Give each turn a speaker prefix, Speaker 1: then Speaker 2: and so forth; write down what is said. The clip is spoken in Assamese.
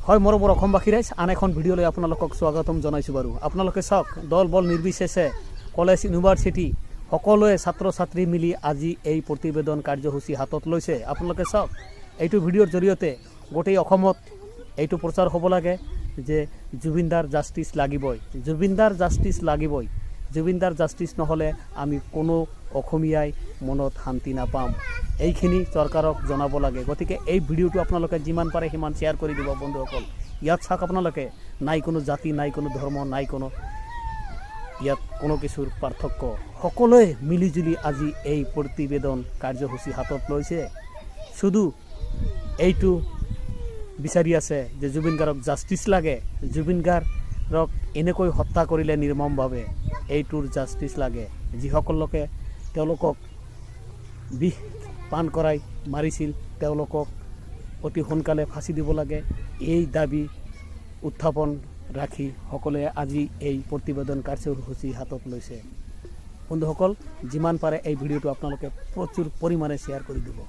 Speaker 1: হয় মৰমৰ অসমবাসী ৰাইজ আন এখন ভিডিঅ'লৈ আপোনালোকক স্বাগতম জনাইছোঁ বাৰু। আপোনালোকে চাওক, দল বল নিৰ্বিশেষে কলেজ ইউনিভাৰ্চিটি সকলোৱে ছাত্ৰ ছাত্ৰী মিলি আজি এই প্ৰতিবেদন কাৰ্যসূচী হাতত লৈছে। আপোনালোকে চাওক, এইটো ভিডিঅ'ৰ জৰিয়তে গোটেই অসমত এইটো প্ৰচাৰ হ'ব লাগে যে জুবিনদাৰ জাষ্টিছ লাগিবই, জুবিনদাৰ জাষ্টিছ লাগিবই। জুবিনদাৰ জাষ্টিছ নহ'লে আমি কোনো অসমীয়াই মনত শান্তি নাপাম। এইখিনি চৰকাৰক জনাব লাগে। গতিকে এই ভিডিঅ'টো আপোনালোকে যিমান পাৰে সিমান শ্বেয়াৰ কৰি দিব বন্ধুসকল। ইয়াত চাওক আপোনালোকে, নাই কোনো জাতি, নাই কোনো ধৰ্ম, নাই কোনো ইয়াত কোনো কিছুৰ পাৰ্থক্য। সকলোৱে মিলিজুলি আজি এই প্ৰতিবেদন কাৰ্যসূচী হাতত লৈছে। শুধু এইটো বিচাৰি আছে যে জুবিন গাৰ্গক জাষ্টিছ লাগে, জুবিন গাৰ্গক এনেকৈ হত্যা কৰিলে নিৰ্মমভাৱে, এইটোৰ জাষ্টিছ লাগে। যিসকল লোকে তেওঁলোকক বিষ পান কৰাই মাৰিছিল তেওঁলোকক অতি সোনকালে ফাঁচি দিব লাগে। এই দাবী উত্থাপন ৰাখি সকলোৱে আজি এই প্ৰতিবেদন কাৰ্যসূচী হাতত লৈছে। বন্ধুসকল, যিমান পাৰে এই ভিডিঅ'টো আপোনালোকে প্ৰচুৰ পৰিমাণে শ্বেয়াৰ কৰি দিব।